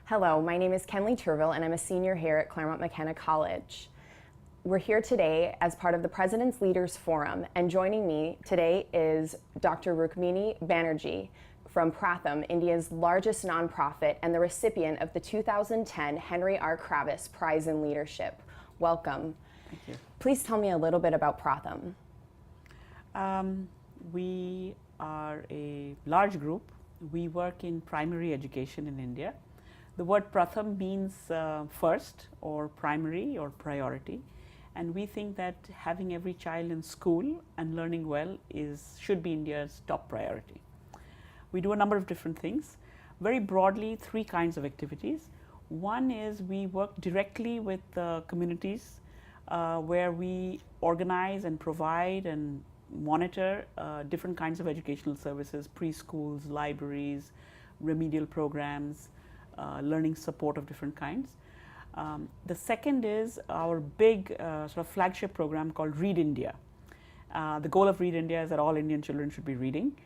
Hello, my name is Kenley Turville and I'm a senior here at Claremont McKenna College. We're here today as part of the President's Leaders Forum, and joining me today is Dr. Rukmini Banerji from Pratham, India's largest nonprofit and the recipient of the 2010 Henry R. Kravis Prize in Leadership. Welcome. Thank you. Please tell me a little bit about Pratham. We are a large group. We work in primary education in India. The word Pratham means first, or primary, or priority, and we think that having every child in school and learning well should be India's top priority. We do a number of different things. Very broadly, three kinds of activities. One is we work directly with communities where we organize and provide and monitor different kinds of educational services, preschools, libraries, remedial programs, learning support of different kinds. The second is our big sort of flagship program called Read India. The goal of Read India is that all Indian children should be reading,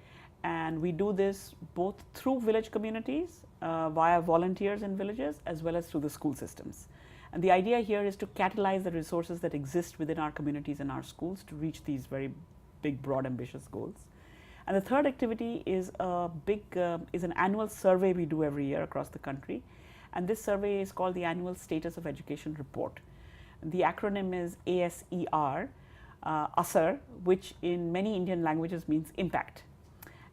and we do this both through village communities, via volunteers in villages, as well as through the school systems. And the idea here is to catalyze the resources that exist within our communities and our schools to reach these very big, broad, ambitious goals. And the third activity is an annual survey we do every year across the country. And this survey is called the Annual Status of Education Report. The acronym is ASER, ASER, which in many Indian languages means impact.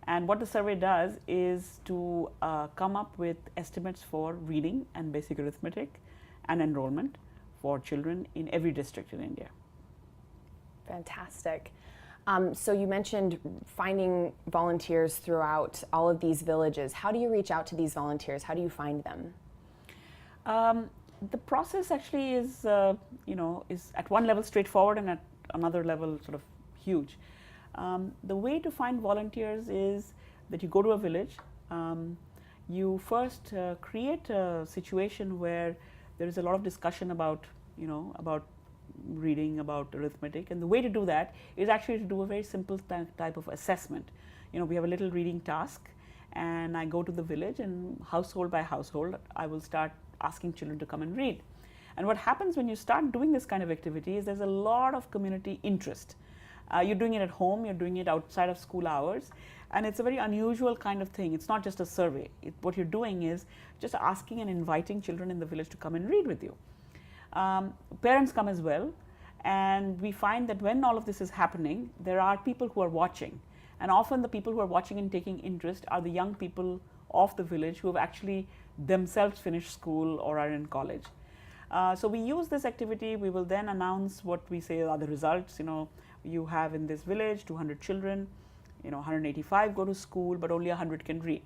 And what the survey does is to come up with estimates for reading and basic arithmetic and enrollment for children in every district in India. Fantastic. So you mentioned finding volunteers throughout all of these villages. How do you reach out to these volunteers? How do you find them? The process actually is at one level straightforward and at another level sort of huge. The way to find volunteers is that you go to a village. You first create a situation where there is a lot of discussion about reading, about arithmetic, and the way to do that is actually to do a very simple type of assessment. We have a little reading task, and I go to the village, and household by household I will start asking children to come and read. And what happens when you start doing this kind of activity is there's a lot of community interest. You're doing it at home, you're doing it outside of school hours, and it's a very unusual kind of thing. It's not just a survey. What you're doing is just asking and inviting children in the village to come and read with you. Parents come as well, and we find that when all of this is happening, there are people who are watching, and often the people who are watching and taking interest are the young people of the village who have actually themselves finished school or are in college. So we use this activity. We will then announce what we say are the results. You have in this village 200 children, 185 go to school, but only 100 can read.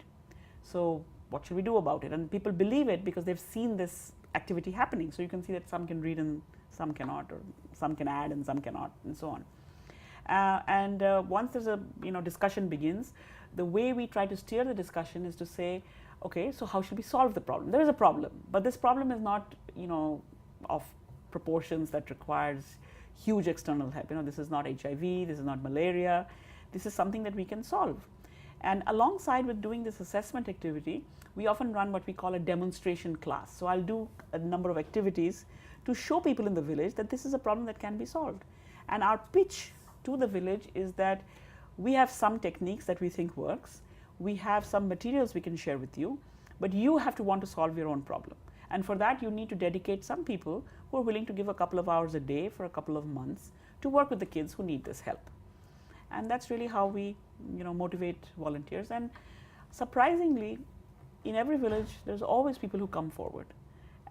So what should we do about it? And people believe it because they've seen this activity happening. So you can see that some can read and some cannot, or some can add and some cannot, and so on. Once there's a discussion begins, the way we try to steer the discussion is to say, okay, so how should we solve the problem? There is a problem, but this problem is not of proportions that requires huge external help. This is not HIV, this is not malaria, this is something that we can solve. And alongside with doing this assessment activity, we often run what we call a demonstration class. So I'll do a number of activities to show people in the village that this is a problem that can be solved. And our pitch to the village is that we have some techniques that we think works, we have some materials we can share with you, but you have to want to solve your own problem. And for that you need to dedicate some people who are willing to give a couple of hours a day for a couple of months to work with the kids who need this help. And that's really how we motivate volunteers. And surprisingly, in every village there's always people who come forward,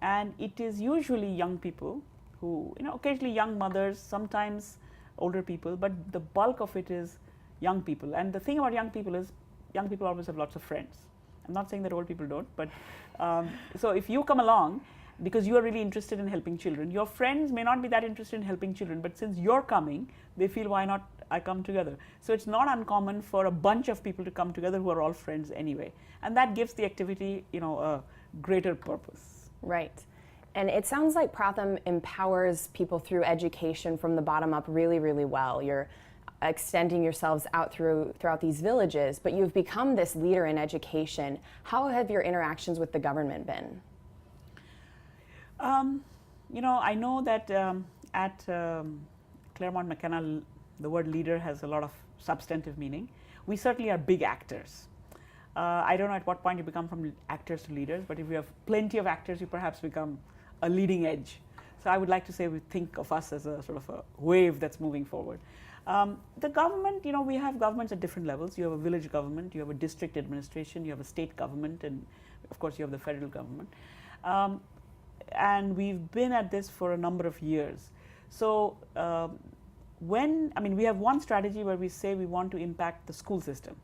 and it is usually young people who, occasionally young mothers, sometimes older people, but the bulk of it is young people. And the thing about young people is young people always have lots of friends. I'm not saying that old people don't, but so if you come along because you are really interested in helping children, your friends may not be that interested in helping children, but since you're coming, they feel, why not I come together? So it's not uncommon for a bunch of people to come together who are all friends anyway, and that gives the activity a greater purpose. Right. And it sounds like Pratham empowers people through education from the bottom up really, really well. You're extending yourselves out throughout these villages, but you've become this leader in education. How have your interactions with the government been? I know that at Claremont McKenna, the word leader has a lot of substantive meaning. We certainly are big actors. I don't know at what point you become from actors to leaders, but if you have plenty of actors, you perhaps become a leading edge. So I would like to say we think of us as a sort of a wave that's moving forward. The government, we have governments at different levels. You have a village government, you have a district administration, you have a state government, and of course you have the federal government. And we've been at this for a number of years. So we have one strategy where we say we want to impact the school system.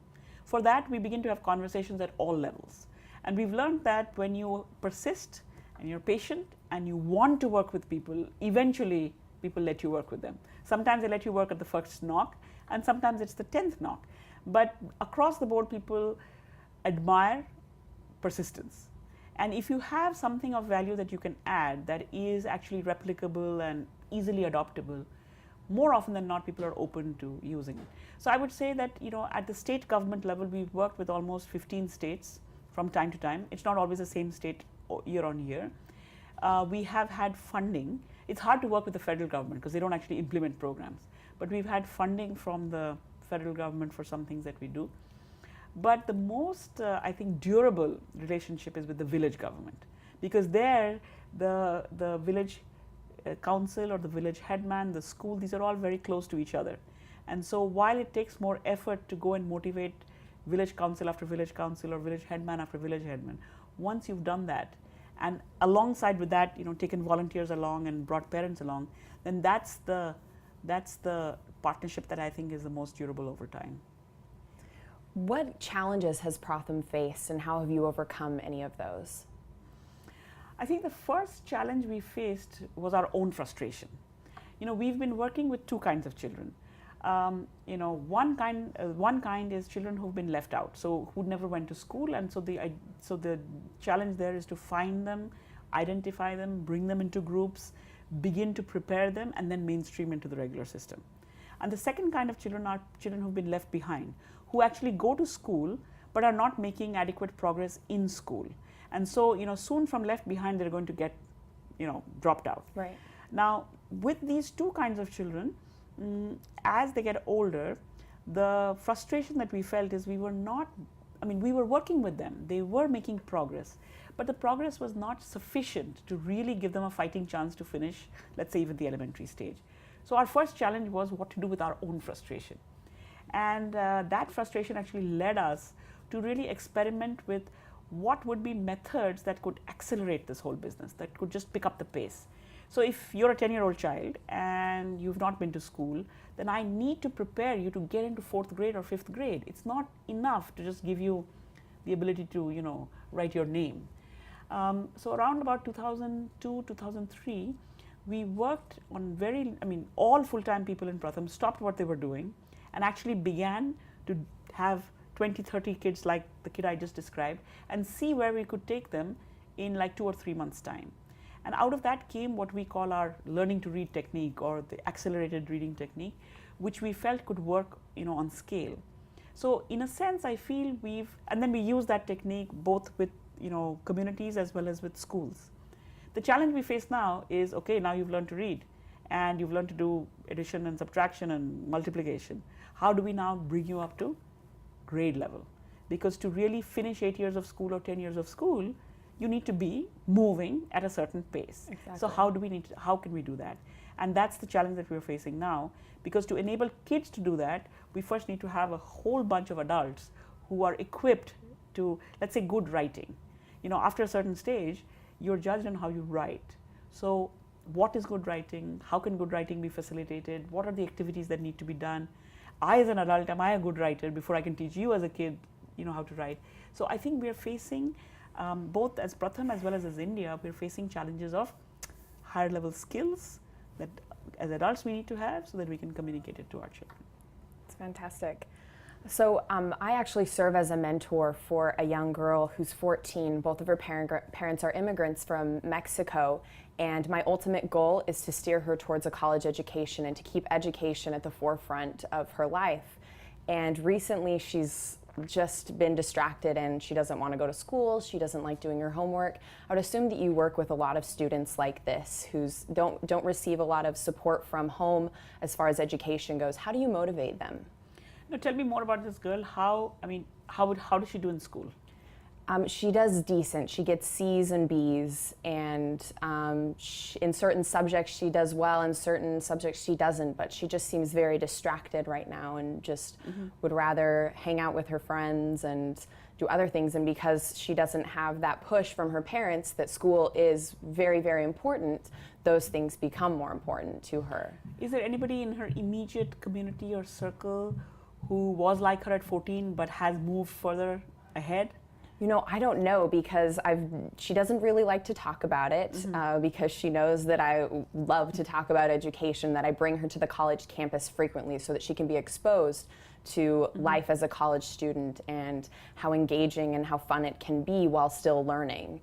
For that, we begin to have conversations at all levels. And we've learned that when you persist and you're patient and you want to work with people, eventually people let you work with them. Sometimes they let you work at the first knock, and sometimes it's the 10th knock. But across the board, people admire persistence. And if you have something of value that you can add that is actually replicable and easily adoptable, more often than not, people are open to using it. So I would say that, at the state government level, we've worked with almost 15 states from time to time. It's not always the same state year on year. We have had funding. It's hard to work with the federal government because they don't actually implement programs. But we've had funding from the federal government for some things that we do. But the most, I think, durable relationship is with the village government, because there the village council or the village headman, the school, these are all very close to each other. And so while it takes more effort to go and motivate village council after village council or village headman after village headman, once you've done that, and alongside with that, taken volunteers along and brought parents along, then that's the partnership that I think is the most durable over time. What challenges has Pratham faced, and how have you overcome any of those? I think the first challenge we faced was our own frustration. We've been working with two kinds of children. One kind is children who've been left out, so who never went to school, and so the challenge there is to find them, identify them, bring them into groups, begin to prepare them, and then mainstream into the regular system. And the second kind of children are children who've been left behind, who actually go to school but are not making adequate progress in school. And so, soon from left behind, they're going to get, dropped out. Right. Now, with these two kinds of children, as they get older, the frustration that we felt is we were working with them. They were making progress, but the progress was not sufficient to really give them a fighting chance to finish, let's say, even the elementary stage. So our first challenge was what to do with our own frustration. And that frustration actually led us to really experiment with what would be methods that could accelerate this whole business, that could just pick up the pace. So if you're a 10-year-old child and you've not been to school, then I need to prepare you to get into 4th grade or 5th grade. It's not enough to just give you the ability to, write your name. So around about 2002, 2003, we worked on all full-time people in Pratham stopped what they were doing and actually began to have 20, 30 kids like the kid I just described and see where we could take them in like 2 or 3 months' time. And out of that came what we call our learning to read technique, or the accelerated reading technique, which we felt could work, on scale. So in a sense, I feel and then we use that technique both with, communities as well as with schools. The challenge we face now is, okay, now you've learned to read and you've learned to do addition and subtraction and multiplication. How do we now bring you up to grade level? Because to really finish 8 years of school or 10 years of school, you need to be moving at a certain pace. Exactly. So how can we do that? And that's the challenge that we're facing now, because to enable kids to do that, we first need to have a whole bunch of adults who are equipped to, let's say, good writing. After a certain stage, you're judged on how you write. So what is good writing? How can good writing be facilitated? What are the activities that need to be done? I, as an adult, am I a good writer before I can teach you as a kid, how to write? So I think we're facing, both as Pratham as well as India, we're facing challenges of higher level skills that as adults we need to have so that we can communicate it to our children. It's fantastic. So I actually serve as a mentor for a young girl who's 14. Both of her parents are immigrants from Mexico, and my ultimate goal is to steer her towards a college education and to keep education at the forefront of her life. And recently she's just been distracted and she doesn't want to go to school, she doesn't like doing her homework. I would assume that you work with a lot of students like this who don't receive a lot of support from home as far as education goes. How do you motivate them? Now, tell me more about this girl. How does she do in school? She does decent. She gets C's and B's, and in certain subjects she does well, in certain subjects she doesn't, but she just seems very distracted right now and just would rather hang out with her friends and do other things. And because she doesn't have that push from her parents that school is very, very important, those things become more important to her. Is there anybody in her immediate community or circle who was like her at 14 but has moved further ahead? You know, I don't know, because she doesn't really like to talk about it, because she knows that I love to talk about education, that I bring her to the college campus frequently so that she can be exposed to life as a college student and how engaging and how fun it can be while still learning.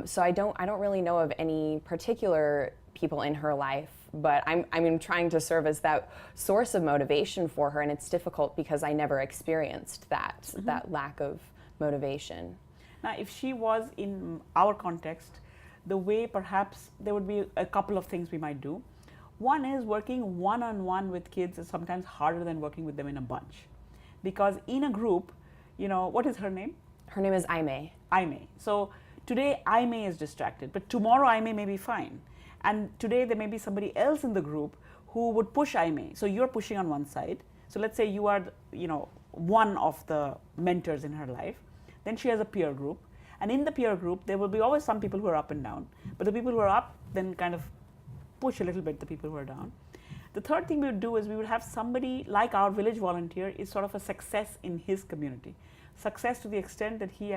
So I don't really know of any particular people in her life, but I'm trying to serve as that source of motivation for her, and it's difficult because I never experienced that lack of motivation. Now, if she was in our context, the way perhaps there would be a couple of things we might do. One is working one-on-one with kids is sometimes harder than working with them in a bunch. Because in a group, what is her name? Her name is Aimee. Aimee. So today Aimee is distracted, but tomorrow Aimee may be fine. And today there may be somebody else in the group who would push Aimee. So you're pushing on one side. So let's say you are, one of the mentors in her life. Then she has a peer group, and in the peer group there will be always some people who are up and down, but the people who are up then kind of push a little bit the people who are down. The third thing we would do is we would have somebody like our village volunteer is sort of a success in his community. Success to the extent that he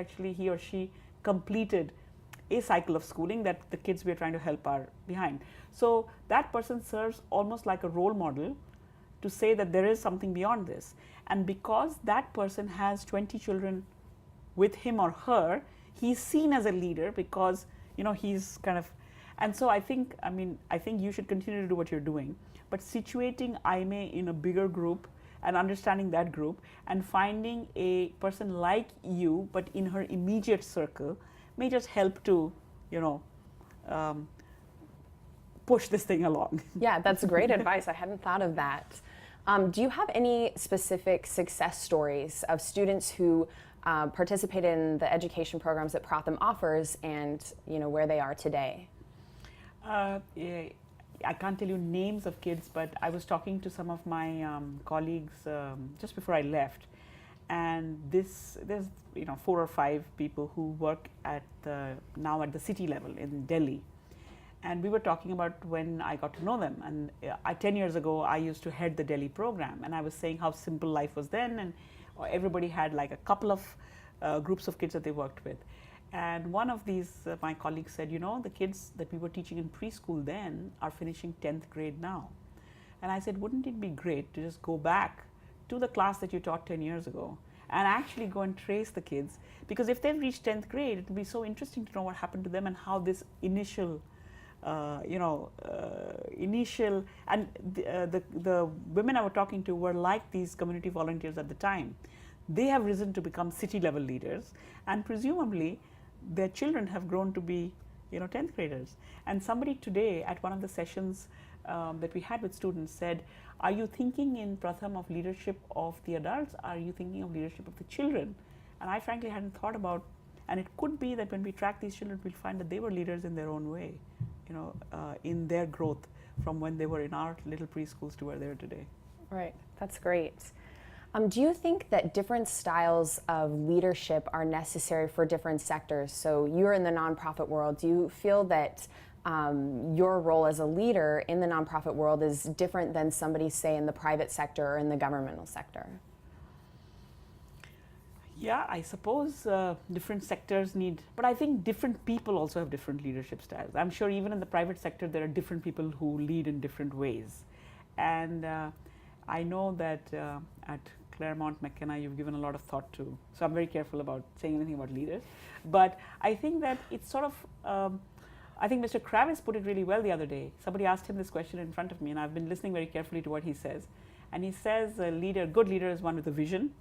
or she completed a cycle of schooling that the kids we are trying to help are behind. So that person serves almost like a role model to say that there is something beyond this. And because that person has 20 children with him or her, he's seen as a leader because he's kind of, and so I think you should continue to do what you're doing, but situating Aimee in a bigger group and understanding that group and finding a person like you but in her immediate circle may just help to push this thing along. Yeah, that's great advice. I hadn't thought of that. Do you have any specific success stories of students who participate in the education programs that Pratham offers and where they are today? Yeah, I can't tell you names of kids, but I was talking to some of my colleagues just before I left, and there's 4 or 5 people who work now at the city level in Delhi. And we were talking about when I got to know them. And 10 years ago, I used to head the Delhi program. And I was saying how simple life was then. And everybody had like a couple of groups of kids that they worked with. And one of these, my colleagues said, the kids that we were teaching in preschool then are finishing 10th grade now. And I said, wouldn't it be great to just go back to the class that you taught 10 years ago and actually go and trace the kids? Because if they've reached 10th grade, it would be so interesting to know what happened to them and how this initial and the women I was talking to were like these community volunteers at the time. They have risen to become city level leaders, and presumably their children have grown to be 10th graders. And somebody today at one of the sessions that we had with students said, are you thinking in Pratham of leadership of the adults? Are you thinking of leadership of the children? And I frankly hadn't thought about, and it could be that when we track these children, we'll find that they were leaders in their own way. In their growth from when they were in our little preschools to where they are today. Right, that's great. Do you think that different styles of leadership are necessary for different sectors? So you're in the nonprofit world. Do you feel that your role as a leader in the nonprofit world is different than somebody, say, in the private sector or in the governmental sector? Yeah, I suppose different sectors need, but I think different people also have different leadership styles. I'm sure even in the private sector, there are different people who lead in different ways. And I know that at Claremont McKenna, you've given a lot of thought to, so I'm very careful about saying anything about leaders. But I think that it's sort of, I think Mr. Kravis put it really well the other day. Somebody asked him this question in front of me, and I've been listening very carefully to what he says. And he says a good leader is one with a vision,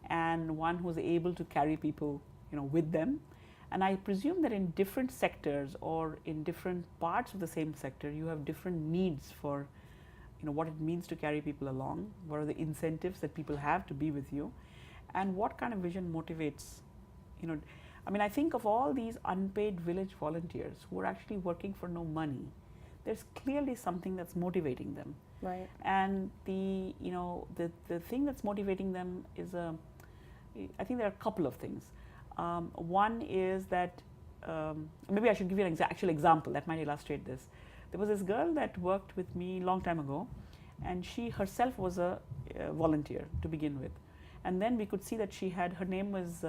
and one who's able to carry people, with them. And I presume that in different sectors or in different parts of the same sector, you have different needs for, what it means to carry people along, what are the incentives that people have to be with you, and what kind of vision motivates, I think of all these unpaid village volunteers who are actually working for no money. There's clearly something that's motivating them. Right. And the thing that's motivating them is I think there are a couple of things. One is that maybe I should give you an actual example that might illustrate this. There was this girl that worked with me a long time ago, and she herself was a volunteer to begin with. And then we could see that her name was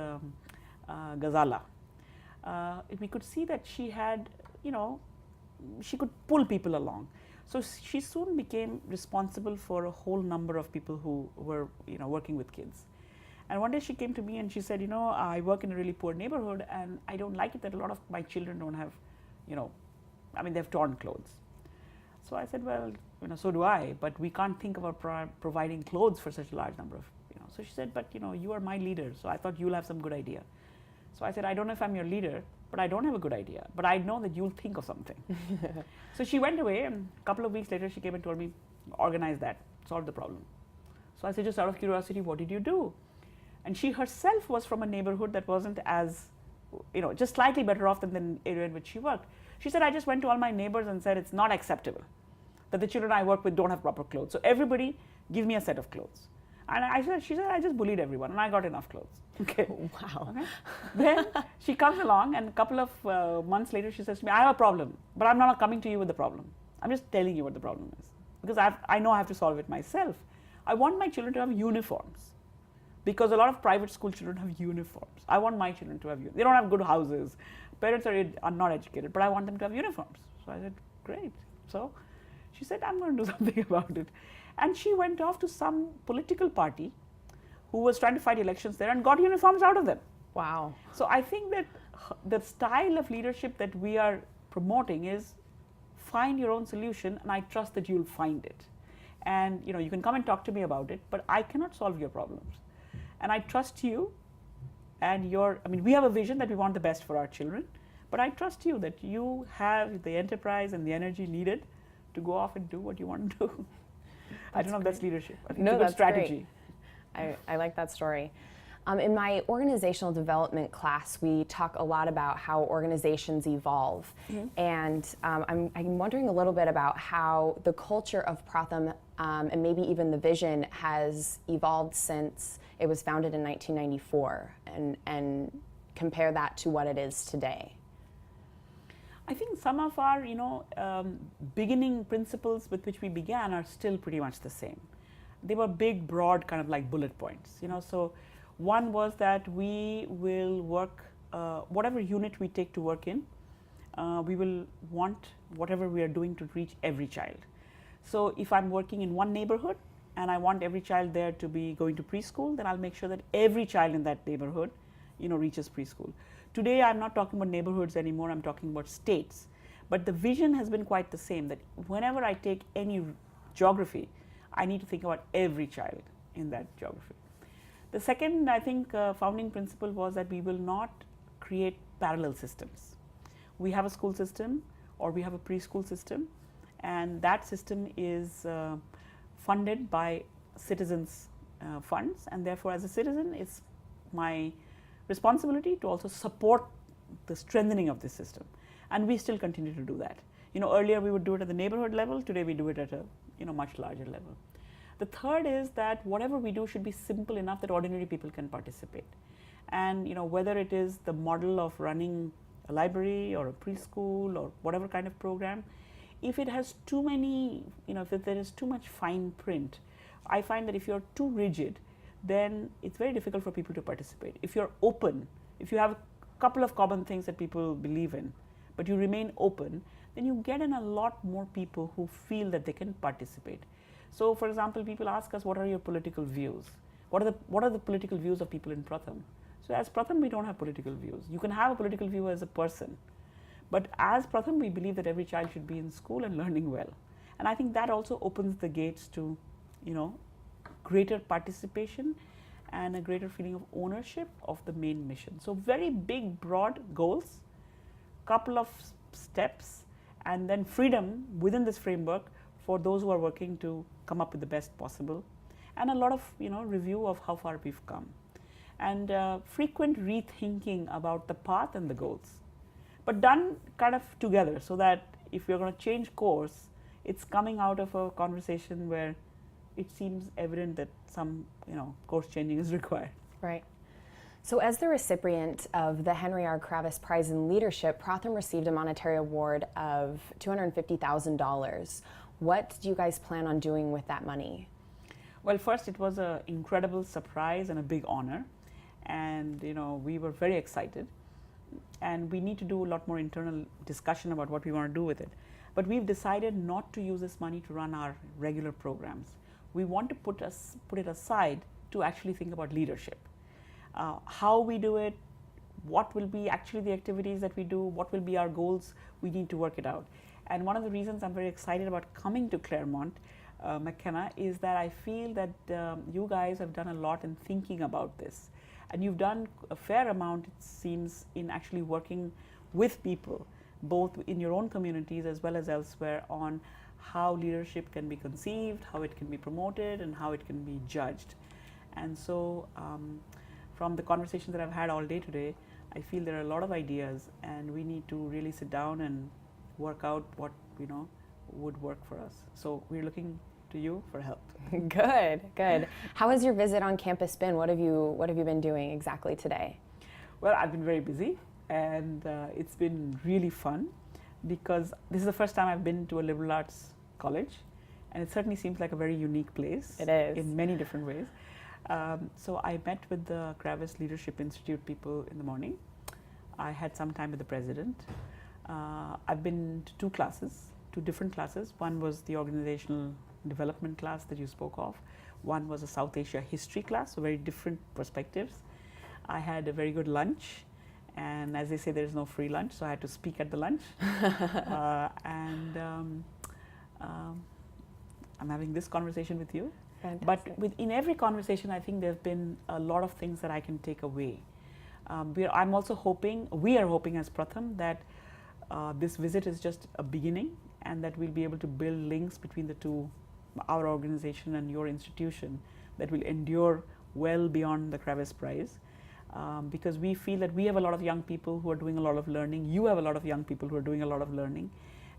Ghazala. We could see that she had, she could pull people along. So she soon became responsible for a whole number of people who were, working with kids. And one day she came to me and she said, I work in a really poor neighborhood and I don't like it that a lot of my children don't have, they have torn clothes. So I said, well, so do I, but we can't think about providing clothes for such a large number of, So she said, but you are my leader, so I thought you'll have some good idea. So I said, I don't know if I'm your leader, but I don't have a good idea, but I know that you'll think of something. So she went away, and a couple of weeks later she came and told me, organize that, solve the problem. So I said, just out of curiosity, what did you do? And she herself was from a neighborhood that wasn't as, just slightly better off than the area in which she worked. She said, I just went to all my neighbors and said, it's not acceptable that the children I work with don't have proper clothes. So everybody give me a set of clothes. And she said, I just bullied everyone and I got enough clothes. Okay. Wow. Okay. Then she comes along and a couple of months later she says to me, I have a problem, but I'm not coming to you with the problem. I'm just telling you what the problem is. Because I know I have to solve it myself. I want my children to have uniforms. Because a lot of private school children have uniforms. I want my children to have uniforms. They don't have good houses. Parents are not educated, but I want them to have uniforms. So I said, great. So she said, I'm going to do something about it. And she went off to some political party who was trying to fight elections there and got uniforms out of them. Wow. So I think that the style of leadership that we are promoting is find your own solution, and I trust that you'll find it. And you can come and talk to me about it, but I cannot solve your problems. And I trust you and we have a vision that we want the best for our children, but I trust you that you have the enterprise and the energy needed to go off and do what you want to do. I don't know if that's leadership. I think it's a good strategy. I like that story. In my organizational development class, we talk a lot about how organizations evolve. Mm-hmm. And I'm wondering a little bit about how the culture of Pratham and maybe even the vision has evolved since it was founded in 1994, and compare that to what it is today. I think some of our, beginning principles with which we began are still pretty much the same. They were big, broad, kind of like bullet points. So one was that we will work, whatever unit we take to work in, we will want whatever we are doing to reach every child. So if I'm working in one neighborhood and I want every child there to be going to preschool, then I'll make sure that every child in that neighborhood, reaches preschool. Today, I'm not talking about neighborhoods anymore, I'm talking about states. But the vision has been quite the same, that whenever I take any geography, I need to think about every child in that geography. The second, I think, founding principle was that we will not create parallel systems. We have a school system or we have a preschool system, and that system is funded by citizens' funds, and therefore as a citizen it's my responsibility to also support the strengthening of this system, and we still continue to do that. Earlier we would do it at the neighborhood level, today we do it at a much larger level. The third is that whatever we do should be simple enough that ordinary people can participate, and whether it is the model of running a library or a preschool or whatever kind of program, if it has too many, if there is too much fine print, I find that if you're too rigid, then it's very difficult for people to participate. If you're open, if you have a couple of common things that people believe in, but you remain open, then you get in a lot more people who feel that they can participate. So, for example, people ask us, what are your political views? What are the political views of people in Pratham? So as Pratham, we don't have political views. You can have a political view as a person, but as Pratham, we believe that every child should be in school and learning well. And I think that also opens the gates to, greater participation and a greater feeling of ownership of the main mission. So very big, broad goals, couple of steps, and then freedom within this framework for those who are working to come up with the best possible, and a lot of review of how far we've come, and frequent rethinking about the path and the goals, but done kind of together, so that if we're going to change course, it's coming out of a conversation where it seems evident that some course changing is required. Right. So as the recipient of the Henry R. Kravis Prize in Leadership, Pratham received a monetary award of $250,000. What do you guys plan on doing with that money? Well, first, it was an incredible surprise and a big honor, and we were very excited, and we need to do a lot more internal discussion about what we want to do with it. But we've decided not to use this money to run our regular programs. We want to put it aside to actually think about leadership. How we do it, what will be actually the activities that we do, what will be our goals, we need to work it out. And one of the reasons I'm very excited about coming to Claremont McKenna is that I feel that you guys have done a lot in thinking about this. And you've done a fair amount, it seems, in actually working with people, both in your own communities as well as elsewhere, on how leadership can be conceived, how it can be promoted, and how it can be judged. And so from the conversations that I've had all day today, I feel there are a lot of ideas, and we need to really sit down and work out what would work for us. So we're looking to you for help. Good, good. How has your visit on campus been? What have you been doing exactly today? Well, I've been very busy, and it's been really fun, because this is the first time I've been to a liberal arts college, and it certainly seems like a very unique place. It is. In many different ways. So I met with the Kravis Leadership Institute people in the morning. I had some time with the president. I've been to two different classes. One was the organizational development class that you spoke of. One was a South Asia history class, so very different perspectives. I had a very good lunch, and as they say, there's no free lunch, so I had to speak at the lunch. I'm having this conversation with you. Fantastic. But in every conversation, I think there's been a lot of things that I can take away. I'm also hoping, we are hoping as Pratham, that this visit is just a beginning, and that we'll be able to build links between the two, our organization and your institution, that will endure well beyond the Kravis Prize. Because we feel that we have a lot of young people who are doing a lot of learning, you have a lot of young people who are doing a lot of learning,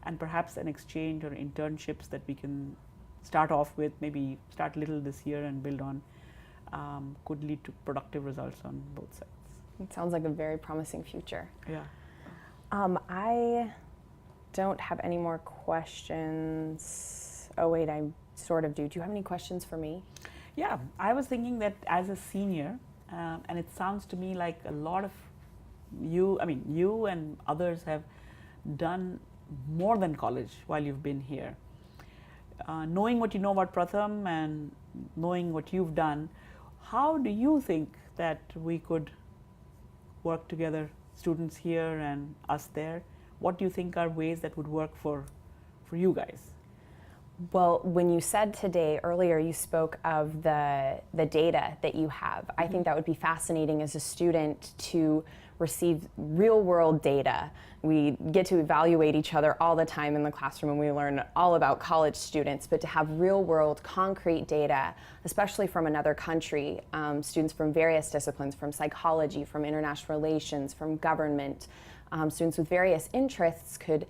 and perhaps an exchange or internships that we can start off with, maybe start little this year and build on, could lead to productive results on both sides. It sounds like a very promising future. Yeah. I don't have any more questions. Oh wait, I sort of do. Do you have any questions for me? Yeah, I was thinking that as a senior, and it sounds to me like a lot of you and others have done more than college while you've been here. Knowing what you know about Pratham and knowing what you've done, how do you think that we could work together, students here and us there? What do you think are ways that would work for you guys? Well, when you said today, earlier you spoke of the data that you have. Mm-hmm. I think that would be fascinating as a student to receive real world data. We get to evaluate each other all the time in the classroom, and we learn all about college students, but to have real world concrete data, especially from another country, students from various disciplines, from psychology, from international relations, from government, students with various interests could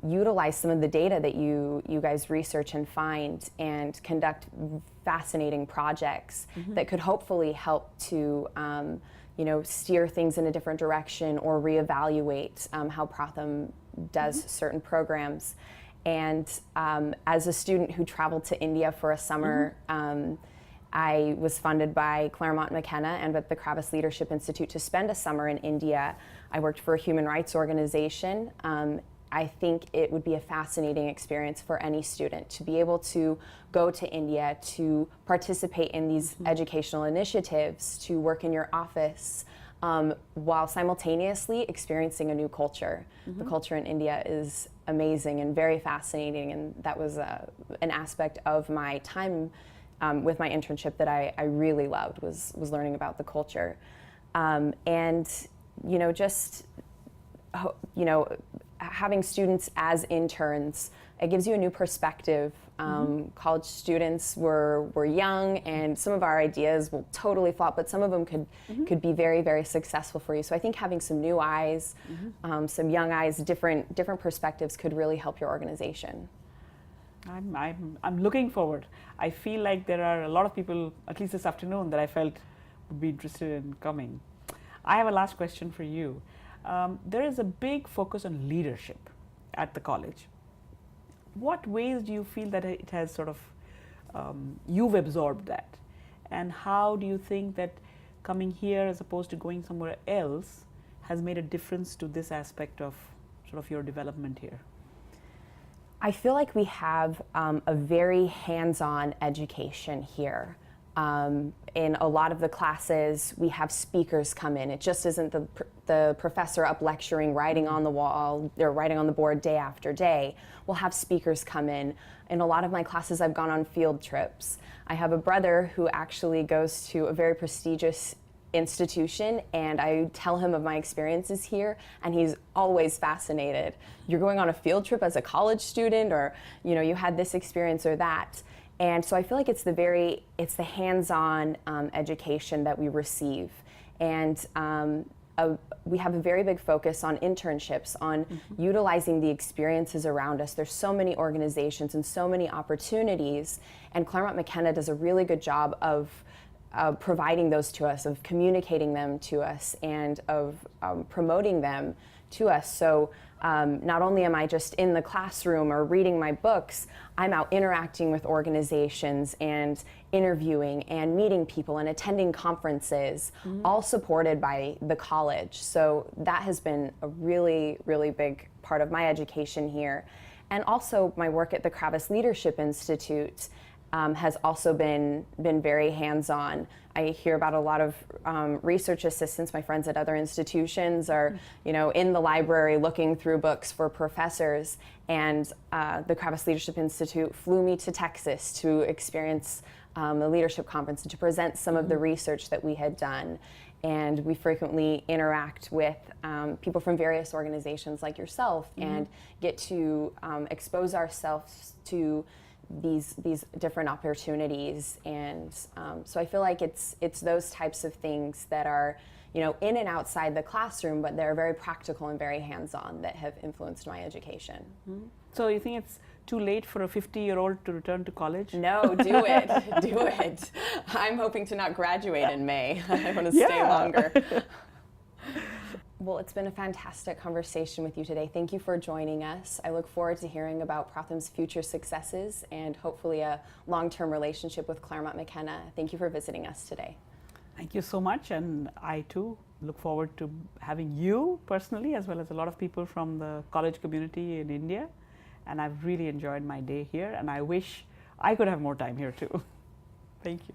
utilize some of the data that you guys research and find, and conduct fascinating projects that could hopefully help to steer things in a different direction, or reevaluate how Pratham does certain programs. And as a student who traveled to India for a summer, I was funded by Claremont McKenna and with the Kravis Leadership Institute to spend a summer in India. I worked for a human rights organization. I think it would be a fascinating experience for any student to be able to go to India, to participate in these educational initiatives, to work in your office, while simultaneously experiencing a new culture. The culture in India is amazing and very fascinating, and that was an aspect of my time with my internship that I really loved was learning about the culture. And, just, having students as interns, it gives you a new perspective. College students were young, and some of our ideas will totally flop, but some of them could be very, very successful for you. So I think having some new eyes, some young eyes, different perspectives could really help your organization. I'm looking forward. I feel like there are a lot of people, at least this afternoon, that I felt would be interested in coming. I have a last question for you. There is a big focus on leadership at the college. What ways do you feel that it has sort of, you've absorbed that? And how do you think that coming here as opposed to going somewhere else has made a difference to this aspect of sort of your development here? I feel like we have a very hands-on education here. In a lot of the classes, we have speakers come in. It just isn't the professor up lecturing, writing on the wall, or writing on the board day after day. We'll have speakers come in. In a lot of my classes, I've gone on field trips. I have a brother who actually goes to a very prestigious institution, and I tell him of my experiences here, and he's always fascinated. You're going on a field trip as a college student, or you had this experience or that. And so I feel like it's the hands-on education that we receive. And we have a very big focus on internships, on utilizing the experiences around us. There's so many organizations and so many opportunities, and Claremont McKenna does a really good job of providing those to us, of communicating them to us, and of promoting them to us. So not only am I just in the classroom or reading my books, I'm out interacting with organizations and interviewing and meeting people and attending conferences, all supported by the college. So that has been a really, really big part of my education here. And also my work at the Kravis Leadership Institute has also been very hands-on. I hear about a lot of research assistants. My friends at other institutions are, in the library looking through books for professors. And the Kravis Leadership Institute flew me to Texas to experience the leadership conference and to present some of the research that we had done. And we frequently interact with people from various organizations like yourself and get to expose ourselves to these different opportunities. And so I feel like it's those types of things that are in and outside the classroom, but they're very practical and very hands-on that have influenced my education. So you think it's too late for a 50-year-old to return to college? No, do it. Do it. I'm hoping to not graduate in May. I want to stay longer. Well, it's been a fantastic conversation with you today. Thank you for joining us. I look forward to hearing about Pratham's future successes and hopefully a long-term relationship with Claremont McKenna. Thank you for visiting us today. Thank you so much, and I too look forward to having you personally, as well as a lot of people from the college community in India. And I've really enjoyed my day here, and I wish I could have more time here too. Thank you.